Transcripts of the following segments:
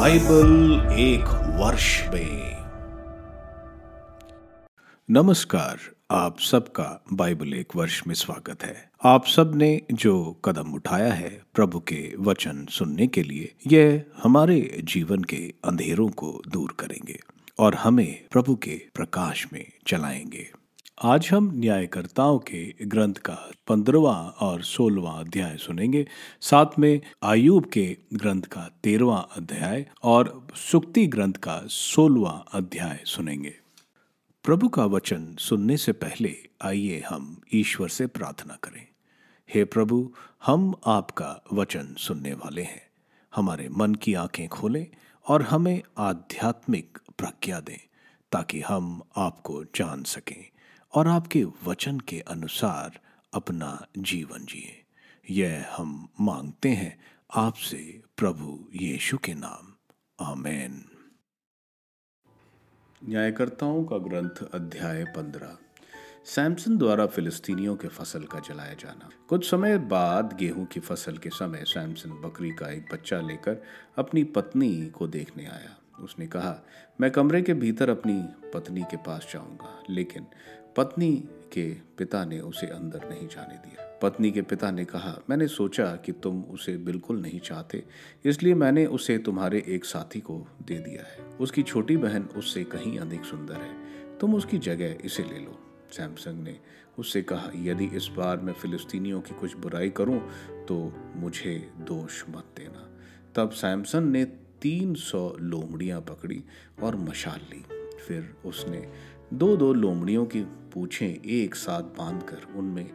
Bible एक वर्ष में। नमस्कार, आप सबका बाइबल एक वर्ष में स्वागत है। आप सब ने जो कदम उठाया है प्रभु के वचन सुनने के लिए, यह हमारे जीवन के अंधेरों को दूर करेंगे और हमें प्रभु के प्रकाश में चलाएंगे। आज हम न्यायकर्ताओं के ग्रंथ का 15वां और 16वां अध्याय सुनेंगे। साथ में आयूब के ग्रंथ का 13वां अध्याय और सुक्ति ग्रंथ का 16वां अध्याय सुनेंगे। प्रभु का वचन सुनने से पहले आइए हम ईश्वर से प्रार्थना करें। हे प्रभु, हम आपका वचन सुनने वाले हैं। हमारे मन की आंखें खोलें और हमें आध्यात्मिक प्रज्ञा दें ताकि हम आपको जान सकें और आपके वचन के अनुसार अपना जीवन जिए। यह हम मांगते हैं आपसे प्रभु यीशु के नाम, आमीन। न्यायकर्ताओं का ग्रंथ अध्याय 15। सैमसन द्वारा फिलिस्तीनियों के फसल का जलाया जाना। कुछ समय बाद गेहूं की फसल के समय सैमसन बकरी का एक बच्चा लेकर अपनी पत्नी को देखने आया। उसने कहा, मैं कमरे के भीतर अपनी पत्नी के पास जाऊंगा, लेकिन पत्नी के पिता ने उसे अंदर नहीं जाने दिया। पत्नी के पिता ने कहा, मैंने सोचा कि तुम उसे बिल्कुल नहीं चाहते, इसलिए मैंने उसे तुम्हारे एक साथी को दे दिया है। उसकी छोटी बहन उससे कहीं अधिक सुंदर है, तुम उसकी जगह इसे ले लो। सैमसन ने उससे कहा, यदि इस बार मैं फिलिस्तीनियों की कुछ बुराई करूं तो मुझे दोष मत देना। तब सैमसन ने 300 लोमड़ियां पकड़ी और मशाल ली। फिर उसने 2-2 लोमड़ियों की पूंछें एक साथ बांधकर उनमें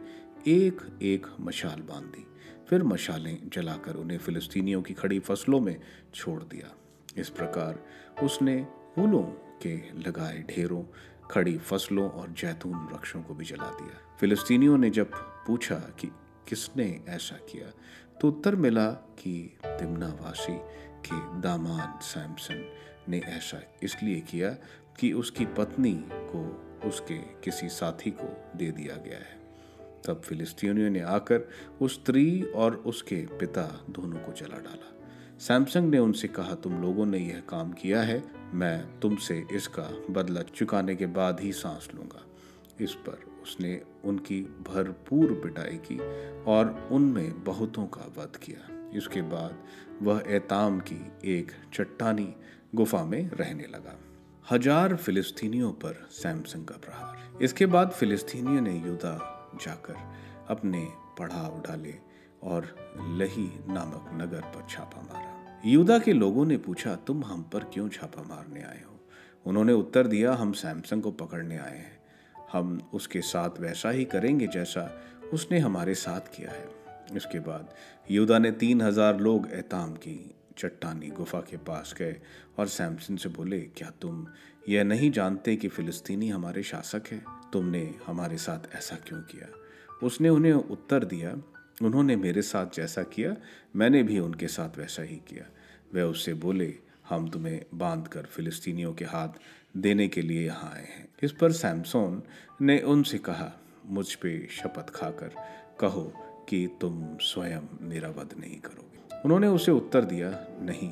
एक एक मशाल बांध दी। फिर मशालें जलाकर उन्हें फिलिस्तीनियों की खड़ी फसलों में छोड़ दिया। इस प्रकार उसने फूलों के लगाए ढेरों, खड़ी फसलों और जैतून वृक्षों को भी जला दिया। फिलिस्तीनियों ने जब पूछा कि किसने ऐसा किया, तो उत्तर मिला कि तिम्नावासी के दामाद सैमसन ने ऐसा इसलिए किया कि उसकी पत्नी को उसके किसी साथी को दे दिया गया है। तब फिलिस्तीनियों ने आकर उस स्त्री और उसके पिता दोनों को जला डाला। सैमसन ने उनसे कहा, तुम लोगों ने यह काम किया है, मैं तुमसे इसका बदला चुकाने के बाद ही सांस लूंगा। इस पर उसने उनकी भरपूर पिटाई की और उनमें बहुतों का वध किया। इसके बाद वह एताम की एक चट्टानी गुफा में रहने लगा। 1000 फिलिस्तीनियों पर सैमसन का प्रहार। इसके बाद फिलिस्तीनियों ने यहूदा जाकर अपने पड़ाव डाले और लही नामक नगर पर छापा मारा। यहूदा के लोगों ने पूछा, तुम हम पर क्यों छापा मारने आए हो? उन्होंने उत्तर दिया, हम सैमसन को पकड़ने आए हैं। हम उसके साथ वैसा ही करेंगे जैसा उसने हमारे साथ किया है। इसके बाद यहूदा ने 3000 लोग एताम की चट्टानी गुफा के पास गए और सैमसन से बोले, क्या तुम यह नहीं जानते कि फिलिस्तीनी हमारे शासक हैं? तुमने हमारे साथ ऐसा क्यों किया? उसने उन्हें उत्तर दिया, उन्होंने मेरे साथ जैसा किया, मैंने भी उनके साथ वैसा ही किया। वे उससे बोले, हम तुम्हें बांधकर फिलिस्तीनियों के हाथ देने के लिए यहाँ आए हैं। इस पर सैमसन ने उनसे कहा, मुझ पे शपथ खाकर कहो कि तुम स्वयं मेरा वध नहीं करोगे। उन्होंने उसे उत्तर दिया, नहीं,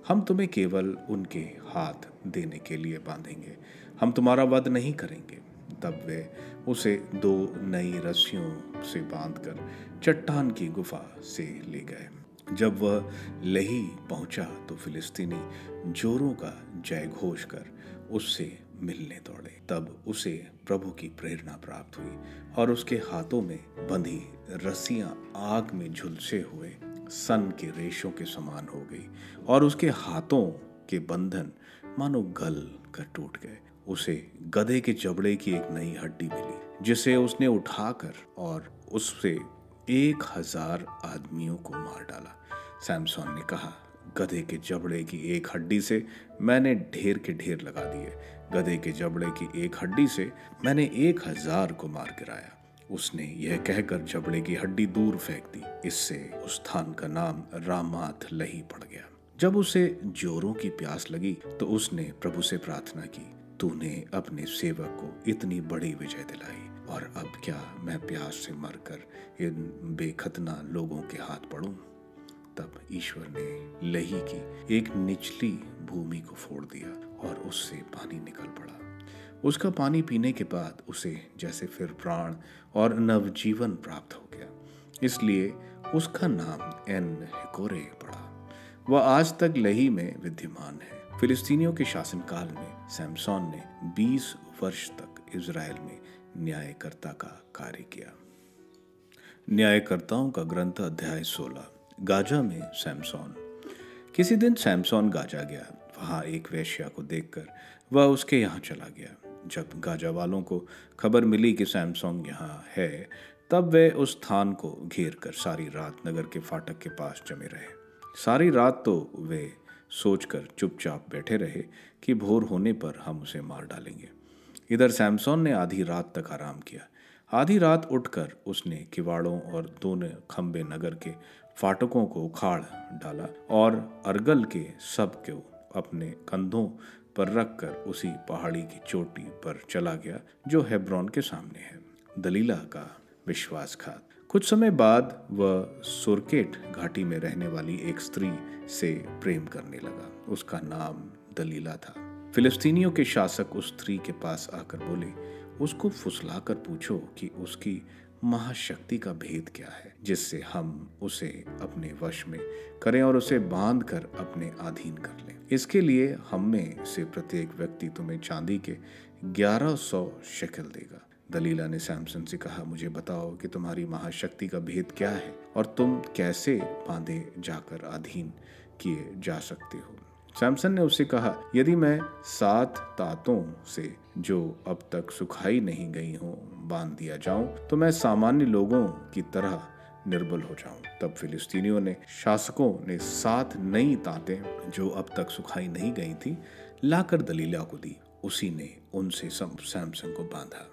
हम तुम्हें केवल उनके हाथ देने के लिए बांधेंगे, हम तुम्हारा वध नहीं करेंगे। तब वे उसे 2 नई रस्सियों से बांधकर चट्टान की गुफा से ले गए। जब वह लही पहुंचा तो फिलिस्तीनी जोरों का जय घोष कर उससे मिलने दौड़े। तब उसे प्रभु की प्रेरणा प्राप्त हुई और उसके हाथों में बंधी रस्सियां आग में झुलसे हुए सन के रेशों के समान हो गई और उसके हाथों के बंधन मानो गल कर टूट गए। उसे गधे के जबड़े की एक नई हड्डी मिली, जिसे उसने उठाकर और उससे 1000 आदमियों को मार डाला। सैमसन ने कहा, गधे के जबड़े की एक हड्डी से मैंने ढेर के ढेर लगा दिए, गधे के जबड़े की एक हड्डी से मैंने 1000 को मार गिराया। उसने यह कहकर जबड़े की हड्डी दूर फेंक दी। इससे उस स्थान का नाम रामात लही पड़ गया। जब उसे जोरों की प्यास लगी तो उसने प्रभु से प्रार्थना की, तूने अपने सेवक को इतनी बड़ी विजय दिलाई और अब क्या मैं प्यास से मरकर इन बेखतना लोगों के हाथ पड़ूं? तब ईश्वर ने लही की एक निचली भूमि को फोड़ दिया और उससे पानी निकल पड़ा। उसका पानी पीने के बाद उसे जैसे फिर प्राण और नवजीवन प्राप्त हो गया, इसलिए उसका नाम एन हिकोरे पड़ा। वह आज तक लही में विद्यमान है। फिलिस्तीनियों के शासनकाल में सैमसोन ने 20 वर्ष तक इज़राइल में न्यायकर्ता का कार्य किया। न्यायकर्ताओं का ग्रंथ अध्याय 16। गाजा में सैमसोन। किसी दिन सैमसोन गाजा गया। वहां एक वेश्या को देखकर वह उसके यहाँ चला गया। जब गाजा वालों को खबर मिली कि सैमसोन यहाँ है, तब वे उस स्थान को घेर कर सारी रात नगर के फाटक के पास जमे रहे। सारी रात तो वे सोचकर चुपचाप बैठे रहे कि भोर होने पर हम उसे मार डालेंगे। इधर सैमसोन ने आधी रात तक आराम किया। आधी रात उठकर उसने किवाड़ों और दोनों खंबे नगर के फाटकों को उखाड़ डाला और अर्गल के सब को अपने कंधों पर रखकर उसी पहाड़ी की चोटी पर चला गया जो हेब्रोन के सामने है। दलीला का विश्वासघात। कुछ समय बाद वह सुरकेट घाटी में रहने वाली एक स्त्री से प्रेम करने लगा। उसका नाम दलीला था। फिलिस्तीनियों के शासक उस स्त्री के पास आकर बोले, उसको फुसलाकर पूछो कि उसकी महाशक्ति का भेद क्या है, जिससे हम उसे अपने वश में करें और उसे बांध कर अपने अधीन कर लें। इसके लिए हम में से प्रत्येक व्यक्ति तुम्हें चांदी के 1100 शेकल देगा। दलीला ने सैमसन से कहा, मुझे बताओ कि तुम्हारी महाशक्ति का भेद क्या है और तुम कैसे बांधे जाकर अधीन किए जा सकते हो। सैमसन ने उससे कहा, यदि मैं 7 तांतों से जो अब तक सुखाई नहीं गई हों बांध दिया जाऊं, तो मैं सामान्य लोगों की तरह निर्बल हो जाऊं। तब फिलिस्तीनियों ने शासकों ने 7 नई तांतें जो अब तक सुखाई नहीं गई थी लाकर दलीला को दी। उसी ने उनसे सैमसन को बांधा।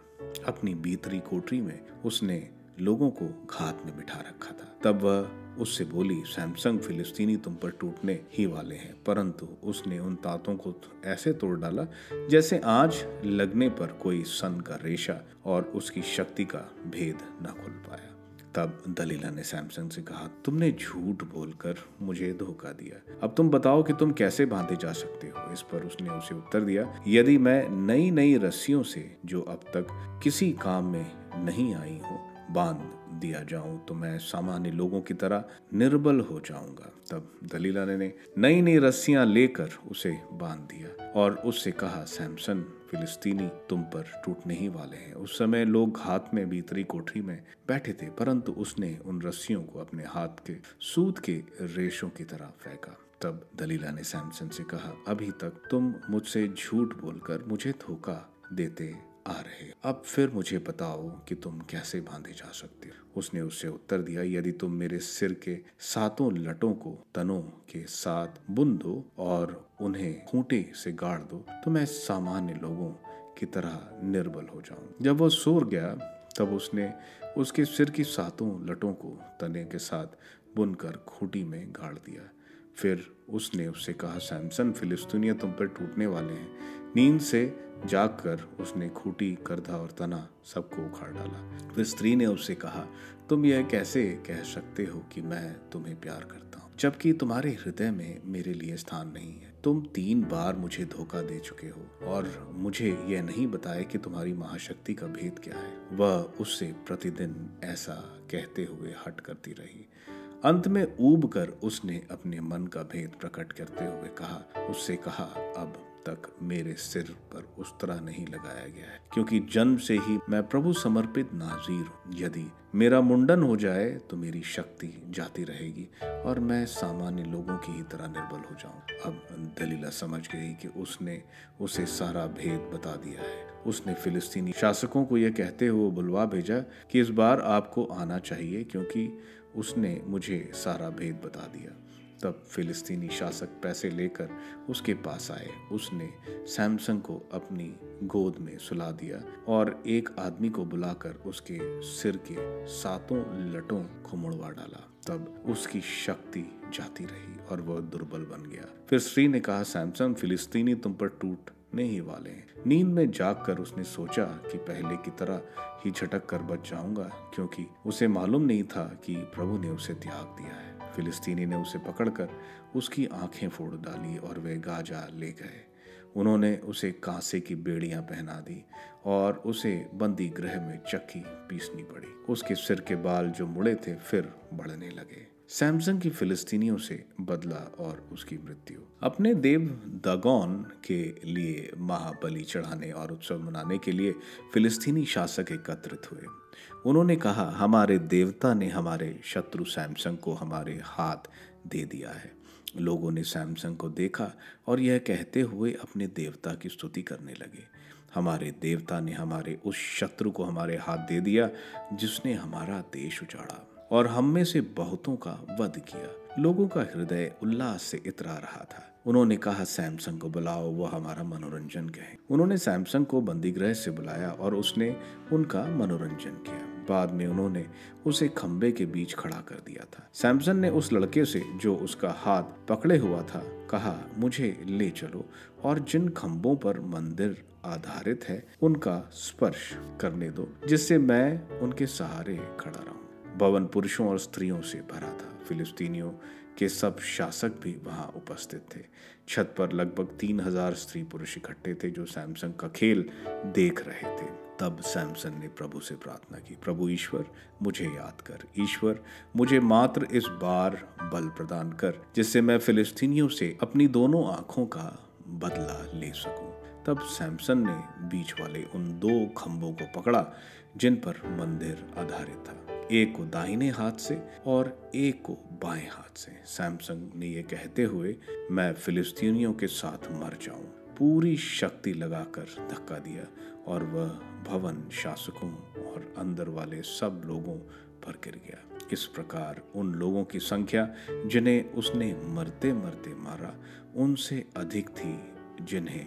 अपनी भीतरी कोठरी में उसने लोगों को घात में बिठा रखा था। तब वह उससे बोली, सैमसन, फिलिस्तीनी तुम पर टूटने ही वाले हैं। परंतु उसने उन तांतों को ऐसे तोड़ डाला जैसे आँच लगने पर कोई सन का रेशा, और उसकी शक्ति का भेद न खुल पाया। तब दलीला ने सैमसन से कहा, तुमने झूठ बोलकर मुझे धोखा दिया। अब तुम बताओ कि तुम कैसे बांधे जा सकते हो। इस पर उसने उसे उत्तर दिया, यदि मैं नई नई रस्सियों से जो अब तक किसी काम में नहीं आई हो बांध दिया जाऊं, तो मैं सामान्य लोगों की तरह निर्बल हो जाऊंगा। तब दलीला ने नई नई रस्सियां लेकर उसे बांध दिया और उससे कहा, सैमसन, फिलिस्तीनी तुम पर टूटने ही वाले हैं। उस समय लोग हाथ में भीतरी कोठरी में बैठे थे, परंतु उसने उन रस्सियों को अपने हाथ के सूत के रेशों की तरह फेंका। तब दलीला ने सैमसन से कहा, अभी तक तुम मुझसे झूठ बोलकर मुझे धोखा देते आ रहे, अब फिर मुझे बताओ कि तुम कैसे बांधे जा सकते हो। उसने उससे उत्तर दिया, यदि तुम मेरे सिर के 7 लटों को तनों के साथ बुन दो और उन्हें खूंटे से गाड़ दो, तो मैं सामान्य लोगों की तरह निर्बल हो जाऊं। जब वह सो गया तब उसने उसके सिर की 7 लटों को तने के साथ बुनकर खूंटी में गाड़ दिया। फिर उसने उससे कहा, सैमसन, फिलिस्तीनी तुम पर टूटने वाले हैं। नींद से जागकर उसने खूंटी, करधा और तना सबको उखाड़ डाला। फिर स्त्री ने उससे कहा, तुम यह कैसे कह सकते हो कि मैं तुम्हें प्यार करता हूँ, जबकि तुम्हारे हृदय में मेरे लिए स्थान नहीं है। तुम 3 बार मुझे धोखा दे चुके हो और मुझे यह नहीं बताया कि तुम्हारी महाशक्ति का भेद क्या है। वह उससे प्रतिदिन ऐसा कहते हुए हट करती रही। अंत में ऊब कर उसने अपने मन का भेद प्रकट करते हुए उससे कहा, अब तक मेरे सिर पर उस्तरा नहीं लगाया गया है, क्योंकि जन्म से ही मैं प्रभु समर्पित नाज़ीर हूँ। यदि मेरा मुंडन हो जाए तो मेरी शक्ति जाती रहेगी और मैं सामान्य लोगों की ही तरह निर्बल हो जाऊं। अब दलीला समझ गई कि उसने उसे सारा भेद बता दिया है। उसने फिलिस्तीनी शासकों को यह कहते हुए बुलवा भेजा कि इस बार आपको आना चाहिए, क्योंकि उसने मुझे सारा भेद बता दिया। तब फिलिस्तीनी शासक पैसे लेकर उसके पास आए। उसने सैमसन को अपनी गोद में सुला दिया और एक आदमी को बुलाकर उसके सिर के 7 लटों को मुड़वा डाला। तब उसकी शक्ति जाती रही और वह दुर्बल बन गया। फिर स्त्री ने कहा, सैमसन, फिलिस्तीनी तुम पर टूटने ही वाले हैं। नींद में जागकर उसने सोचा कि पहले की तरह ही झटक कर बच जाऊंगा, क्योंकि उसे मालूम नहीं था कि प्रभु ने उसे त्याग दिया है। फिलिस्तीनी ने उसे पकड़कर उसकी आंखें फोड़ डाली और वे गाजा ले गए। उन्होंने उसे कांसे की बेड़ियां पहना दी और उसे बंदी गृह में चक्की पीसनी पड़ी। उसके सिर के बाल जो मुड़े थे फिर बढ़ने लगे। सैमसन की फिलिस्तीनियों से बदला और उसकी मृत्यु। अपने देव दागोन के लिए महाबलि चढ़ाने और उत्सव मनाने के लिए फिलिस्तीनी शासक एकत्रित हुए। उन्होंने कहा, हमारे देवता ने हमारे शत्रु सैमसन को हमारे हाथ दे दिया है। लोगों ने सैमसन को देखा और यह कहते हुए अपने देवता की स्तुति करने लगे, हमारे देवता ने हमारे उस शत्रु को हमारे हाथ दे दिया जिसने हमारा देश उजाड़ा और हम में से बहुतों का वध किया। लोगों का हृदय उल्लास से इतरा रहा था। उन्होंने कहा, सैमसन को बुलाओ, वह हमारा मनोरंजन कहे। उन्होंने सैमसन को बंदीगृह से बुलाया और उसने उनका मनोरंजन किया। बाद में उन्होंने उसे खंबे के बीच खड़ा कर दिया था। सैमसन ने उस लड़के से जो उसका हाथ पकड़े हुआ था कहा, मुझे ले चलो और जिन खंभों पर मंदिर आधारित है उनका स्पर्श करने दो, जिससे मैं उनके सहारे खड़ा रहूं। भवन पुरुषों और स्त्रियों से भरा था। फिलिस्तीनियों के सब शासक भी वहां उपस्थित थे। छत पर लगभग 3000 स्त्री पुरुष इकट्ठे थे जो सैमसन का खेल देख रहे थे। तब सैमसन ने प्रभु से प्रार्थना की, प्रभु ईश्वर, मुझे याद कर। ईश्वर, मुझे मात्र इस बार बल प्रदान कर जिससे मैं फिलिस्तीनियों से अपनी दोनों आंखों का बदला ले सकूं। तब सैमसन ने बीच वाले उन 2 खंभों को पकड़ा जिन पर मंदिर आधारित था, एक को दाहिने हाथ से और एक को बाएं हाथ से। सैमसन ने यह कहते हुए, मैं फिलिस्तीनियों के साथ मर जाऊं, पूरी शक्ति लगाकर धक्का दिया और वह भवन शासकों और अंदर वाले सब लोगों पर गिर गया। इस प्रकार उन लोगों की संख्या जिन्हें उसने मरते मरते मारा उनसे अधिक थी जिन्हें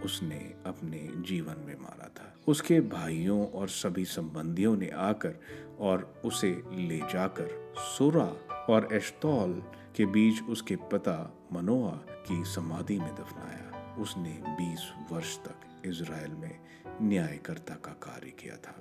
उसने अपने जीवन में मारा था। उसके भाइयों और सभी संबंधियों ने आकर और उसे ले जाकर सोरा और एश्तौल के बीच उसके पिता मनोआ की समाधि में दफनाया। उसने 20 वर्ष तक इज़राइल में न्यायकर्ता का कार्य किया था।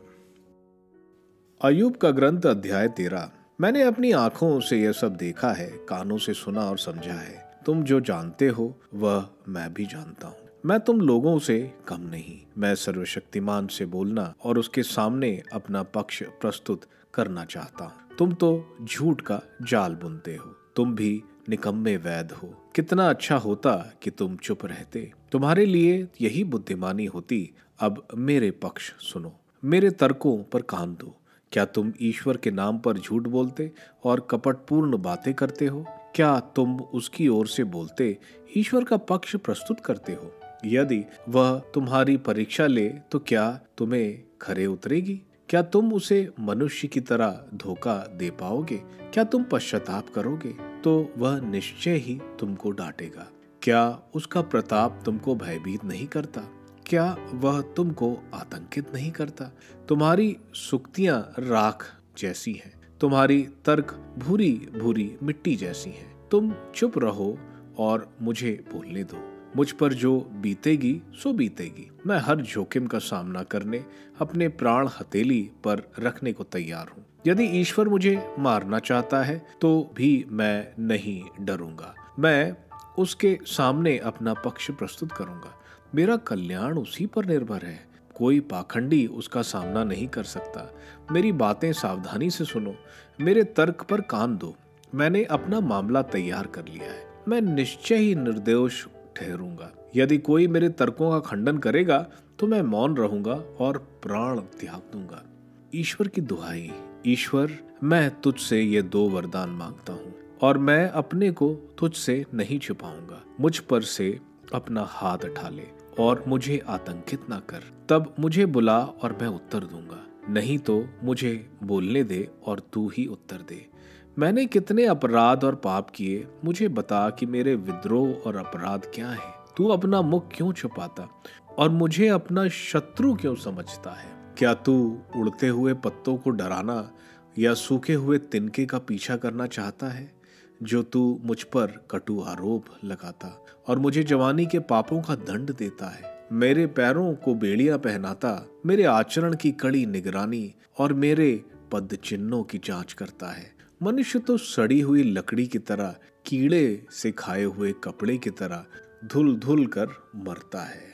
अय्यूब का ग्रंथ अध्याय 13। मैंने अपनी आंखों से यह सब देखा है, कानों से सुना और समझा है। तुम जो जानते हो वह मैं भी जानता हूँ। मैं तुम लोगों से कम नहीं। मैं सर्वशक्तिमान से बोलना और उसके सामने अपना पक्ष प्रस्तुत करना चाहता हूँ। तुम तो झूठ का जाल बुनते हो, तुम भी निकम्मे वैद हो। कितना अच्छा होता कि तुम चुप रहते, तुम्हारे लिए यही बुद्धिमानी होती। अब मेरे पक्ष सुनो, मेरे तर्कों पर कान दो। क्या तुम ईश्वर के नाम पर झूठ बोलते और कपटपूर्ण बातें करते हो? क्या तुम उसकी ओर से बोलते ईश्वर का पक्ष प्रस्तुत करते हो? यदि वह तुम्हारी परीक्षा ले तो क्या तुम्हें खरे उतरेगी? क्या तुम उसे मनुष्य की तरह धोखा दे पाओगे? क्या तुम पश्चाताप करोगे तो वह निश्चय ही तुमको डांटेगा। क्या उसका प्रताप तुमको भयभीत नहीं करता? क्या वह तुमको आतंकित नहीं करता? तुम्हारी सुक्तियां राख जैसी हैं, तुम्हारी तर्क भूरी भूरी मिट्टी जैसी हैं। तुम चुप रहो और मुझे बोलने दो। मुझ पर जो बीतेगी सो बीतेगी। मैं हर जोखिम का सामना करने अपने प्राण हथेली पर रखने को तैयार हूँ। यदि ईश्वर मुझे मारना चाहता है तो भी मैं नहीं डरूंगा। मैं उसके सामने अपना पक्ष प्रस्तुत करूंगा। मेरा कल्याण उसी पर निर्भर है। कोई पाखंडी उसका सामना नहीं कर सकता। मेरी बातें सावधानी से सुनो, मेरे तर्क पर कान दो। मैंने अपना मामला तैयार कर लिया है। मैं निश्चय ही निर्दोष ठहरूंगा। यदि कोई मेरे तर्कों का खंडन करेगा तो मैं मौन रहूंगा और प्राण त्याग दूंगा। ईश्वर की दुहाई, ईश्वर, मैं तुझसे ये 2 वरदान मांगता हूँ और मैं अपने को तुझसे नहीं छुपाऊंगा। मुझ पर से अपना हाथ उठा ले और मुझे आतंकित ना कर। तब मुझे बुला और मैं उत्तर दूंगा, नहीं तो मुझे बोलने दे और तू ही उत्तर दे। मैंने कितने अपराध और पाप किए, मुझे बता कि मेरे विद्रोह और अपराध क्या है। तू अपना मुख क्यों छुपाता और मुझे अपना शत्रु क्यों समझता है? क्या तू उड़ते हुए पत्तों को डराना या सूखे हुए तिनके का पीछा करना चाहता है? जो तू मुझ पर कटु आरोप लगाता और मुझे जवानी के पापों का दंड देता है। मेरे पैरों को बेड़ियां पहनाता, मेरे आचरण की कड़ी निगरानी और मेरे पद चिन्हों की जांच करता है मनुष्य तो सड़ी हुई लकड़ी की तरह, कीड़े से खाए हुए कपड़े की तरह धुल धुल कर मरता है।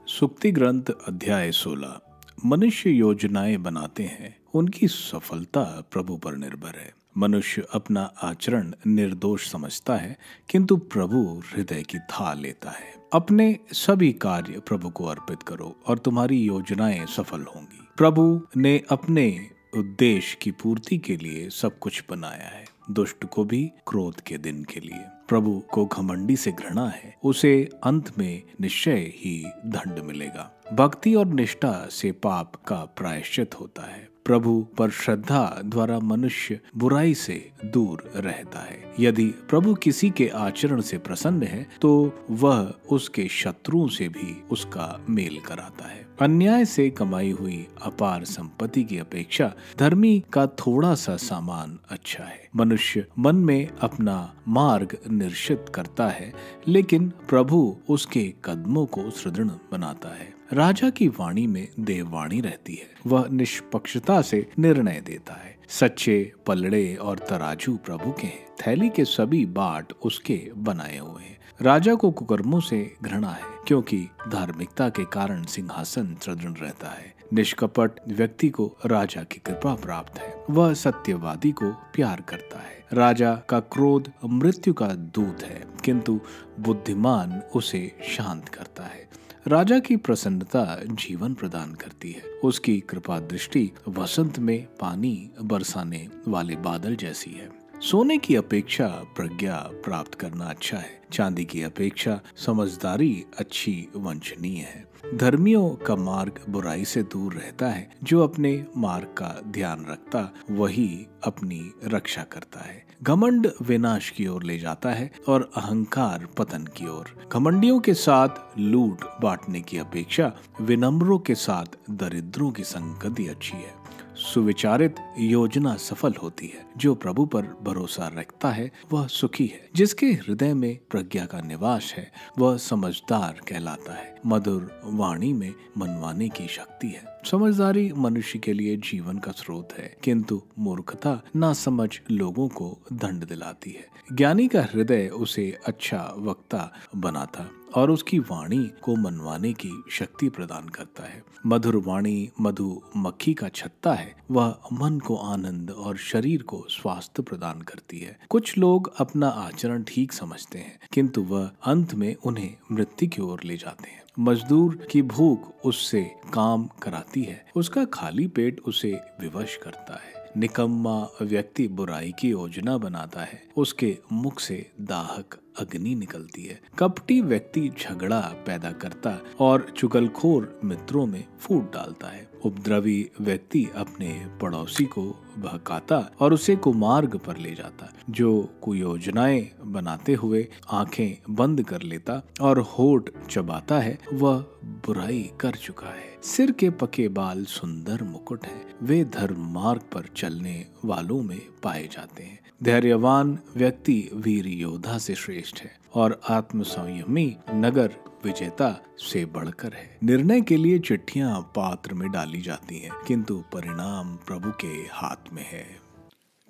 सुक्ति ग्रंथ अध्याय 16। मनुष्य योजनाएं बनाते हैं, उनकी सफलता प्रभु पर निर्भर है। मनुष्य अपना आचरण निर्दोष समझता है, किंतु प्रभु हृदय की था लेता है। अपने सभी कार्य प्रभु को अर्पित करो और तुम्हारी योजनाएं सफल होंगी। प्रभु ने अपने उद्देश्य की पूर्ति के लिए सब कुछ बनाया है, दुष्ट को भी क्रोध के दिन के लिए। प्रभु को घमंडी से घृणा है, उसे अंत में निश्चय ही दंड मिलेगा। भक्ति और निष्ठा से पाप का प्रायश्चित होता है। प्रभु पर श्रद्धा द्वारा मनुष्य बुराई से दूर रहता है। यदि प्रभु किसी के आचरण से प्रसन्न है तो वह उसके शत्रुओं से भी उसका मेल कराता है। अन्याय से कमाई हुई अपार संपत्ति की अपेक्षा धर्मी का थोड़ा सा सामान अच्छा है। मनुष्य मन में अपना मार्ग निश्चित करता है, लेकिन प्रभु उसके कदमों को सुदृढ़ बनाता है। राजा की वाणी में देववाणी रहती है, वह निष्पक्षता से निर्णय देता है। सच्चे पलड़े और तराजू प्रभु के हैं, थैली के सभी बाट उसके बनाए हुए हैं। राजा को कुकर्मों से घृणा है, क्योंकि धार्मिकता के कारण सिंहासन सुदृढ़ रहता है। निष्कपट व्यक्ति को राजा की कृपा प्राप्त है, वह सत्यवादी को प्यार करता है। राजा का क्रोध मृत्यु का दूत है, किंतु बुद्धिमान उसे शांत करता है। राजा की प्रसन्नता जीवन प्रदान करती है, उसकी कृपा दृष्टि वसंत में पानी बरसाने वाले बादल जैसी है। सोने की अपेक्षा प्रज्ञा प्राप्त करना अच्छा है, चांदी की अपेक्षा समझदारी अच्छी वंचनीय है। धर्मियों का मार्ग बुराई से दूर रहता है, जो अपने मार्ग का ध्यान रखता वही अपनी रक्षा करता है। घमंड विनाश की ओर ले जाता है और अहंकार पतन की ओर। घमंडियों के साथ लूट बांटने की अपेक्षा विनम्रों के साथ दरिद्रों की संगति अच्छी है। सुविचारित योजना सफल होती है, जो प्रभु पर भरोसा रखता है वह सुखी है। जिसके हृदय में प्रज्ञा का निवास है वह समझदार कहलाता है। मधुर वाणी में मनवाने की शक्ति है। समझदारी मनुष्य के लिए जीवन का स्रोत है, किंतु मूर्खता नासमझ लोगों को दंड दिलाती है। ज्ञानी का हृदय उसे अच्छा वक्ता बनाता और उसकी वाणी को मनवाने की शक्ति प्रदान करता है। मधुर वाणी मधु मक्खी का छत्ता है, वह मन को आनंद और शरीर को स्वास्थ्य प्रदान करती है। कुछ लोग अपना आचरण ठीक समझते हैं, किंतु वह अंत में उन्हें मृत्यु की ओर ले जाते हैं। मजदूर की भूख उससे काम कराती है, उसका खाली पेट उसे विवश करता है। निकम्मा व्यक्ति बुराई की योजना बनाता है, उसके मुख से दाहक अग्नि निकलती है। कपटी व्यक्ति झगड़ा पैदा करता और चुगलखोर मित्रों में फूट डालता है। उपद्रवी व्यक्ति अपने पड़ोसी को बहकाता और उसे कुमार्ग पर ले जाता। जो कुयोजनाएं बनाते हुए आंखें बंद कर लेता और होठ चबाता है, वह बुराई कर चुका है। सिर के पके बाल सुंदर मुकुट है, वे धर्म मार्ग पर चलने वालों में पाए जाते हैं। धैर्यवान व्यक्ति वीर योद्धा से श्रेष्ठ है और आत्मसंयमी नगर विजेता से बढ़कर है। निर्णय के लिए चिट्ठियां पात्र में डाली जाती हैं, किंतु परिणाम प्रभु के हाथ में है।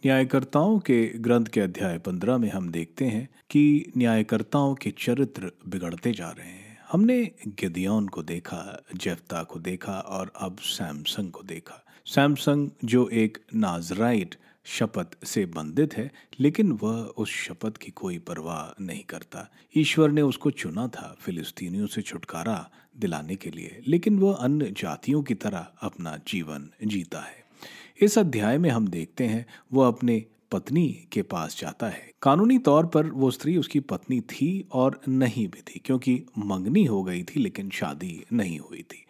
न्यायकर्ताओं के ग्रंथ के अध्याय 15 में हम देखते हैं कि न्यायकर्ताओं के चरित्र बिगड़ते जा रहे हैं। हमने गिदयोन को देखा, जेफ्ता को देखा और अब सैमसन को देखा। सैमसन जो एक नाजराइट शपथ से बंधित है, लेकिन वह उस शपथ की कोई परवाह नहीं करता। ईश्वर ने उसको चुना था फिलिस्तीनियों से छुटकारा दिलाने के लिए, लेकिन वह अन्य जातियों की तरह अपना जीवन जीता है। इस अध्याय में हम देखते हैं वह अपने पत्नी के पास जाता है। कानूनी तौर पर वो स्त्री उसकी पत्नी थी और नहीं भी थी, क्योंकि मंगनी हो गई थी लेकिन शादी नहीं हुई थी।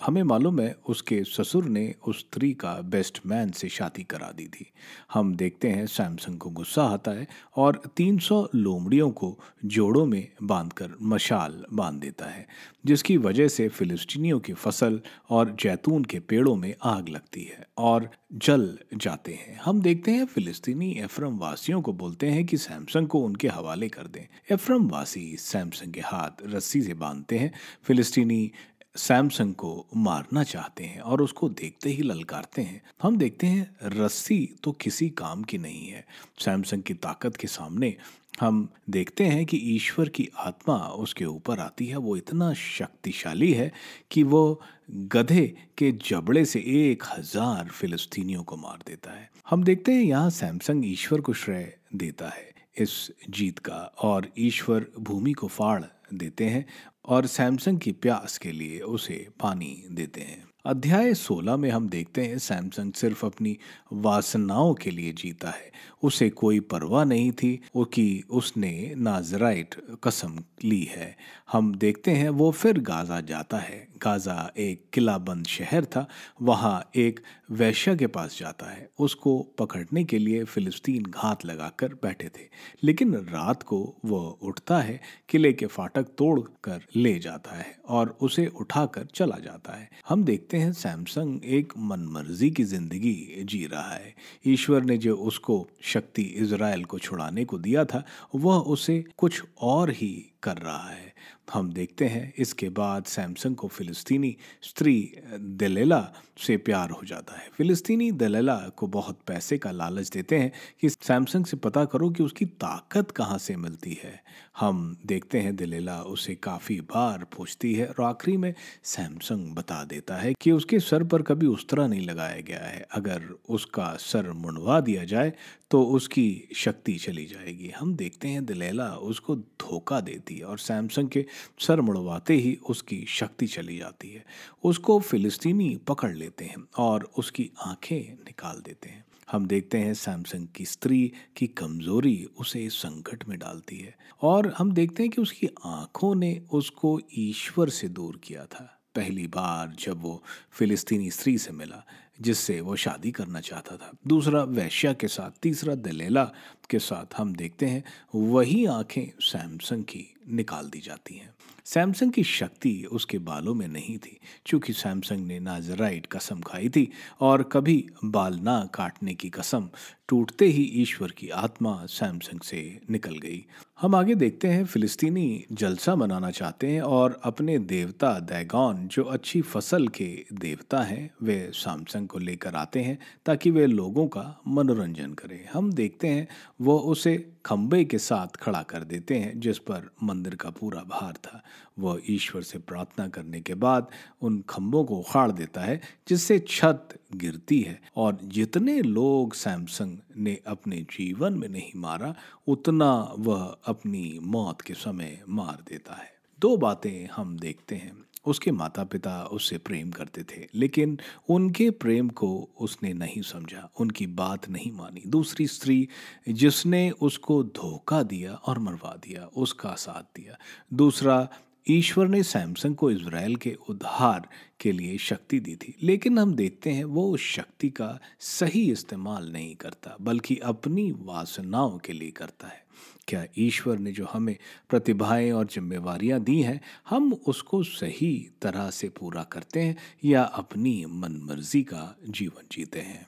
हमें मालूम है उसके ससुर ने उस स्त्री का बेस्ट मैन से शादी करा दी थी। हम देखते हैं सैमसन को गुस्सा आता है और 300 लोमड़ियों को जोड़ों में बांधकर मशाल बांध देता है, जिसकी वजह से फिलिस्तीनियों की फसल और जैतून के पेड़ों में आग लगती है और जल जाते हैं। हम देखते हैं फिलिस्तीनी एफ्रम वासियों को बोलते हैं कि सैमसन को उनके हवाले कर दें। एफ्रम वासी सैमसन के हाथ रस्सी से बांधते हैं। फिलिस्तीनी सैमसंग को मारना चाहते हैं और उसको देखते ही ललकारते हैं। हम देखते हैं रस्सी तो किसी काम की नहीं है। सैमसंग की ताकत के सामने हम देखते हैं कि ईश्वर की आत्मा उसके ऊपर आती है। वो इतना शक्तिशाली है कि वो गधे के जबड़े से 1000 फिलिस्तीनियों को मार देता है। हम देखते हैं यहाँ सैमसंग ईश्वर को श्रेय देता है इस जीत का, और ईश्वर भूमि को फाड़ देते हैं और सैमसंग की प्यास के लिए उसे पानी देते हैं। अध्याय 16 में हम देखते हैं सैमसंग सिर्फ अपनी वासनाओं के लिए जीता है। उसे कोई परवाह नहीं थी वो कि उसने नाजराइट कसम ली है। हम देखते हैं वो फिर गाजा जाता है। गाजा एक किलाबंद शहर था। वहाँ एक वैश्या के पास जाता है। उसको पकड़ने के लिए फिलिस्तीन घात लगाकर बैठे थे, लेकिन रात को वो उठता है, किले के फाटक तोड़ कर ले जाता है और उसे उठाकर चला जाता है। हम देखते हैं सैमसंग एक मनमर्जी की जिंदगी जी रहा है। ईश्वर ने जो उसको शक्ति इज़राइल को छुड़ाने को दिया था, वह उसे कुछ और ही कर रहा है। हम देखते हैं इसके बाद सैमसंग को फिलिस्तीनी स्त्री दलीला से प्यार हो जाता है। फिलिस्तीनी दलीला को बहुत पैसे का लालच देते हैं कि सैमसंग से पता करो कि उसकी ताकत कहाँ से मिलती है। हम देखते हैं दलीला उसे काफ़ी बार पूछती है और आखिरी में सैमसंग बता देता है कि उसके सर पर कभी उस्तरा नहीं लगाया गया है। अगर उसका सर मुंडवा दिया जाए तो उसकी शक्ति चली जाएगी। हम देखते हैं दलीला उसको धोखा देती है और सैमसंग के सर मुड़वाते ही उसकी शक्ति चली जाती है। उसको फिलिस्तीनी पकड़ लेते हैं और उसकी आंखें निकाल देते हैं। हम देखते हैं सैमसंग की स्त्री की कमजोरी उसे संकट में डालती है और हम देखते हैं कि उसकी आंखों ने उसको ईश्वर से दूर किया था। पहली बार जब वो फिलिस्तीनी स्त्री से मिला जिससे वो शादी करना चाहता था, दूसरा वैश्या के साथ, तीसरा दलीला के साथ, हम देखते हैं वही आंखें सैमसंग की निकाल दी जाती हैं। सैमसंग की शक्ति उसके बालों में नहीं थी, क्योंकि सैमसंग ने नाजराइट कसम खाई थी और कभी बाल ना काटने की कसम टूटते ही ईश्वर की आत्मा सैमसंग से निकल गई। हम आगे देखते हैं फिलिस्तीनी जलसा मनाना चाहते हैं और अपने देवता दैगोन, जो अच्छी फसल के देवता हैं, वे सैमसंग को लेकर आते हैं ताकि वे लोगों का मनोरंजन करें। हम देखते हैं वो उसे खंबे के साथ खड़ा कर देते हैं जिस पर मंदिर का पूरा भार था। वह ईश्वर से प्रार्थना करने के बाद उन खंभों को उखाड़ देता है जिससे छत गिरती है, और जितने लोग सैमसंग ने अपने जीवन में नहीं मारा उतना वह अपनी मौत के समय मार देता है। दो बातें हम देखते हैं। उसके माता पिता उससे प्रेम करते थे, लेकिन उनके प्रेम को उसने नहीं समझा, उनकी बात नहीं मानी। दूसरी स्त्री जिसने उसको धोखा दिया और मरवा दिया, उसका साथ दिया। दूसरा, ईश्वर ने सैमसंग को इज़राइल के उद्धार के लिए शक्ति दी थी, लेकिन हम देखते हैं वो उस शक्ति का सही इस्तेमाल नहीं करता, बल्कि अपनी वासनाओं के लिए करता है। क्या ईश्वर ने जो हमें प्रतिभाएं और जिम्मेवारियां दी हैं, हम उसको सही तरह से पूरा करते हैं या अपनी मनमर्जी का जीवन जीते हैं?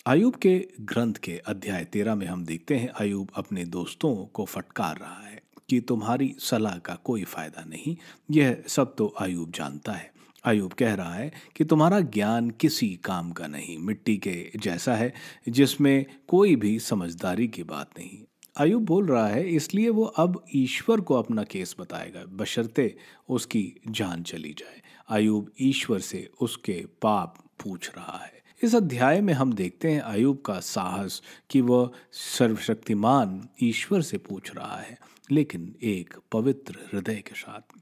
अय्यूब के ग्रंथ के अध्याय 13 में हम देखते हैं अय्यूब अपने दोस्तों को फटकार रहा है कि तुम्हारी सलाह का कोई फायदा नहीं। यह सब तो अय्यूब जानता है। अय्यूब कह रहा है कि तुम्हारा ज्ञान किसी काम का नहीं, मिट्टी के जैसा है जिसमें कोई भी समझदारी की बात नहीं। अय्यूब बोल रहा है इसलिए वो अब ईश्वर को अपना केस बताएगा, बशर्ते उसकी जान चली जाए। अय्यूब ईश्वर से उसके पाप पूछ रहा है। इस अध्याय में हम देखते हैं अय्यूब का साहस कि वह सर्वशक्तिमान ईश्वर से पूछ रहा है, लेकिन एक पवित्र हृदय के साथ।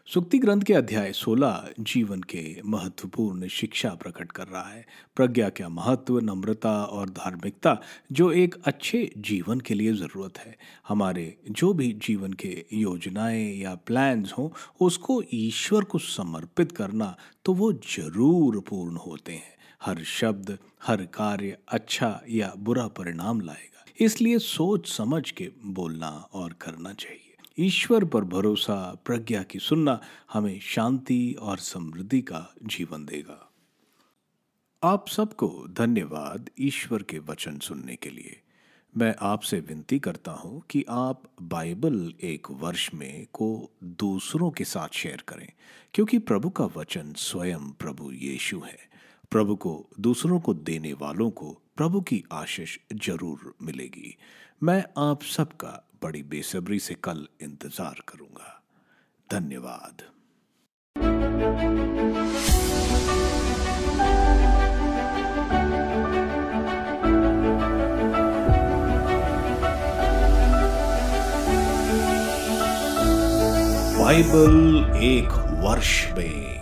सुक्ति ग्रंथ के अध्याय 16 जीवन के महत्वपूर्ण शिक्षा प्रकट कर रहा है। प्रज्ञा का महत्व, नम्रता और धार्मिकता जो एक अच्छे जीवन के लिए ज़रूरत है। हमारे जो भी जीवन के योजनाएं या प्लान्स हों, उसको ईश्वर को समर्पित करना तो वो जरूर पूर्ण होते हैं। हर शब्द, हर कार्य अच्छा या बुरा परिणाम लाएगा, इसलिए सोच समझ के बोलना और करना चाहिए। ईश्वर पर भरोसा, प्रज्ञा की सुनना हमें शांति और समृद्धि का जीवन देगा। आप सबको धन्यवाद ईश्वर के वचन सुनने के लिए। मैं आपसे विनती करता हूँ कि आप बाइबल एक वर्ष में को दूसरों के साथ शेयर करें, क्योंकि प्रभु का वचन स्वयं प्रभु यीशु है। प्रभु को दूसरों को देने वालों को प्रभु की आशीष जरूर मिलेगी। मैं आप सबका बड़ी बेसब्री से कल इंतजार करूंगा। धन्यवाद। बाइबल एक वर्ष में